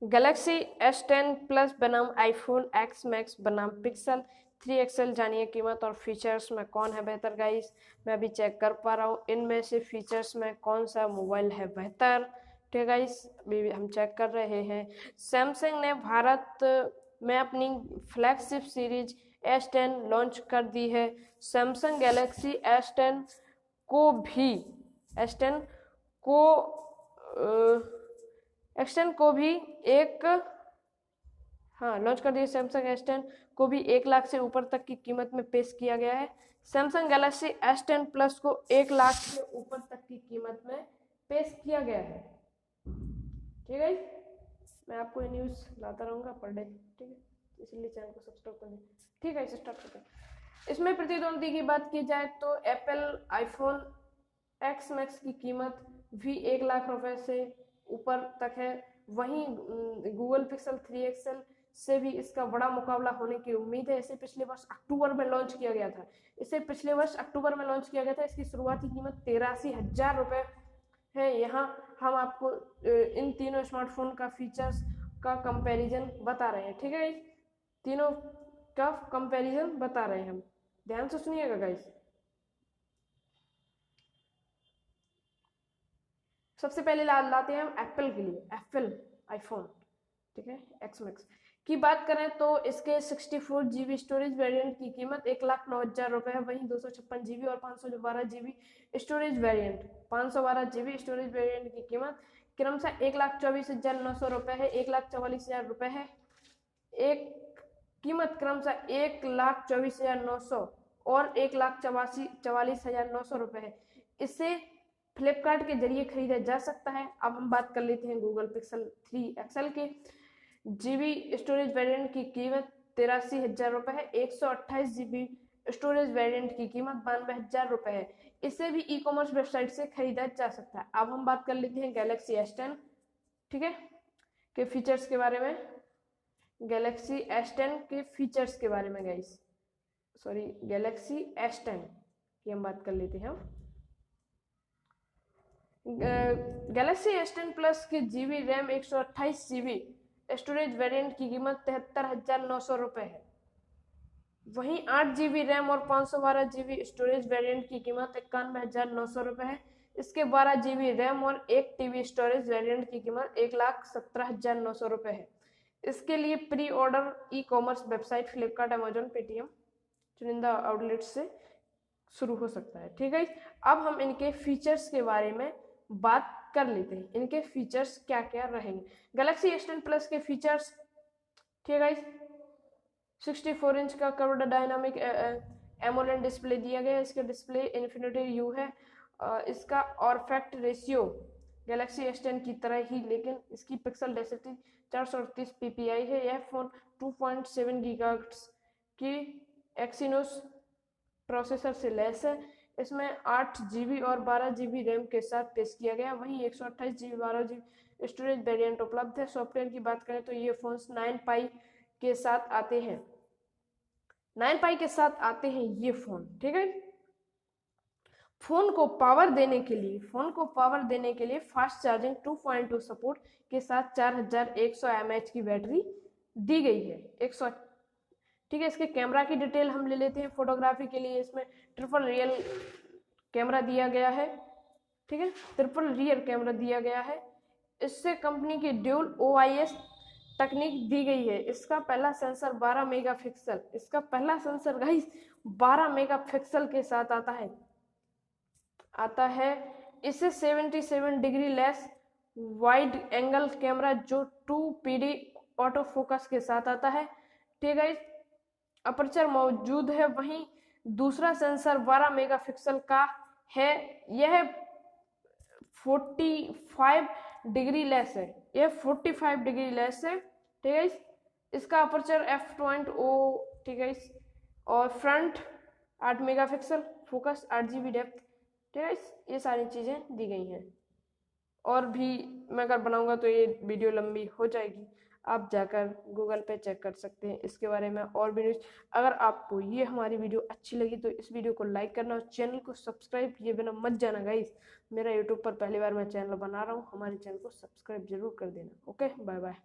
Galaxy S10 plus बनाम iPhone X max बनाम pixel 3 XL, जानिए कीमत और फीचर्स में कौन है बेहतर गाइस। मैं अभी चेक कर पा रहा हूँ इनमें से फीचर्स में कौन सा मोबाइल है बेहतर। ठीक है गाइस, अभी हम चेक कर रहे हैं। सैमसंग ने भारत में अपनी फ्लैगशिप सीरीज S10 लॉन्च कर दी है। सैमसंग गैलेक्सी S10 को भी S10 को एक्सटेंड को भी एक लॉन्च कर दिया। सैमसंग S10 को भी 1 लाख से ऊपर तक की कीमत में पेश किया गया है। सैमसंग गैलेक्सी S10 प्लस को 1 लाख से ऊपर तक की कीमत में पेश किया गया है। ठीक है, मैं आपको ये न्यूज़ लाता रहूँगा पर डे। ठीक है, इसलिए चैनल को सब्सक्राइब कर दें। ठीक है, इसे स्टार्ट करते हैं। इसमें प्रतिद्वंदी की बात की जाए तो एप्पल आईफोन X मैक्स की कीमत भी 1 लाख रुपए से ऊपर तक है। वहीं गूगल पिक्सल 3 XL से भी इसका बड़ा मुकाबला होने की उम्मीद है। इसे पिछले वर्ष अक्टूबर में लॉन्च किया गया था। इसकी शुरुआती कीमत 83,000 रुपये है। यहाँ हम आपको इन तीनों स्मार्टफोन का फीचर्स का कंपैरिजन बता रहे हैं। ठीक है, तीनों का कंपैरिजन बता रहे हैं हम, ध्यान से सुनिएगा गाइस। सबसे पहले लाते हैं हम एप्पल के लिए, एप्पल आईफोन। ठीक है, X मैक्स की बात करें तो इसके 64 GB स्टोरेज वेरिएंट की कीमत 1,09,000 रुपये है। वहीं 256 GB और 512 GB storage variant 512 GB storage variant की कीमत क्रमशः 1,24,900 रुपये है, 1,44,000 रुपये है। एक कीमत क्रमशः 1,24,900 और 1,44,900 रुपये है। इसे फ्लिपकार्ट के जरिए खरीदा जा सकता है। अब हम बात कर लेते हैं गूगल पिक्सल 3 XL के। GB स्टोरेज वेरिएंट की कीमत 83,000 रुपये है। 128 GB स्टोरेज वेरिएंट की कीमत 92,000 रुपये है। इसे भी ई कॉमर्स वेबसाइट से खरीदा जा सकता है। अब हम बात कर लेते हैं गैलेक्सी S10, ठीक है, के फीचर्स के बारे में। गैलेक्सी S10 के फीचर्स के बारे में गाइस, सॉरी, गैलेक्सी S10 की हम बात कर लेते हैं। गैलेक्सी S10 प्लस के GB RAM 128 GB storage variant की कीमत 73,900 रुपये है। वहीं 8 GB रैम और 512 GB स्टोरेज वेरिएंट की कीमत 91,900 रुपये है। इसके 12 GB रैम और 1 TB स्टोरेज वेरिएंट की कीमत 1,17,900 रुपये है। इसके लिए pre order e commerce website Flipkart, Amazon, Paytm चुनिंदा आउटलेट से शुरू हो सकता है। ठीक है, अब हम इनके फीचर्स के बारे में बात कर लेते हैं। इनके फीचर्स क्या क्या रहेंगे। गैलेक्सी S10 प्लस के फीचर्स, ठीक है, 64 इंच का कर्व्ड डायनामिक एमोलेड डिस्प्ले दिया गया है। इसका डिस्प्ले इन्फिनिटी यू है। इसका ऑर्फैक्ट रेशियो गैलेक्सी S10 की तरह ही, लेकिन इसकी पिक्सल डेंसिटी 438 ppi है। यह फोन 2.7 GHz की एक्सिनोस प्रोसेसर से लैस है। इसमें 8 GB और 12 GB रैम के साथ पेश किया गया। वहीं 128 GB 12 GB स्टोरेज वेरिएंट उपलब्ध है। सॉफ्टवेयर की बात करें तो ये फोन्स 9 Pi के साथ आते हैं। 9 Pi के साथ आते हैं ये फोन। ठीक है, फोन को पावर देने के लिए फास्ट चार्जिंग 2.2 सपोर्ट के साथ 4100 mAh की बैटरी दी गई है। 100, ठीक है। इसके कैमरा की डिटेल हम ले लेते हैं। फोटोग्राफी के लिए इसमें ट्रिपल रियल कैमरा दिया गया है। ठीक है, ट्रिपल रियर कैमरा दिया गया है। इससे कंपनी की ड्यूल OIS तकनीक दी गई है। इसका पहला सेंसर 12 मेगापिक्सल, इसका पहला सेंसर गाइस 12 मेगापिक्सल के साथ आता है। इसे 77 degree less wide angle camera जो 2PD ऑटो फोकस के साथ आता है। ठीक है, अपर्चर मौजूद है। वहीं दूसरा सेंसर 12 मेगापिक्सल का है। यह 45 डिग्री लेस है। यह 45 डिग्री लेस है। ठीक है, इसका अपर्चर f2.0, ठीक है, और front 8 megapixel, focus 8 GB depth. ठीक है, ये सारी चीज़ें दी गई हैं। और भी मैं अगर बनाऊंगा तो ये वीडियो लंबी हो जाएगी। आप जाकर गूगल पे चेक कर सकते हैं इसके बारे में और भी न्यूज़। अगर आपको ये हमारी वीडियो अच्छी लगी तो इस वीडियो को लाइक करना और चैनल को सब्सक्राइब किए बिना मत जाना गाइस। मेरा यूट्यूब पर पहली बार मैं चैनल बना रहा हूँ, हमारे चैनल को सब्सक्राइब जरूर कर देना। Okay, bye bye.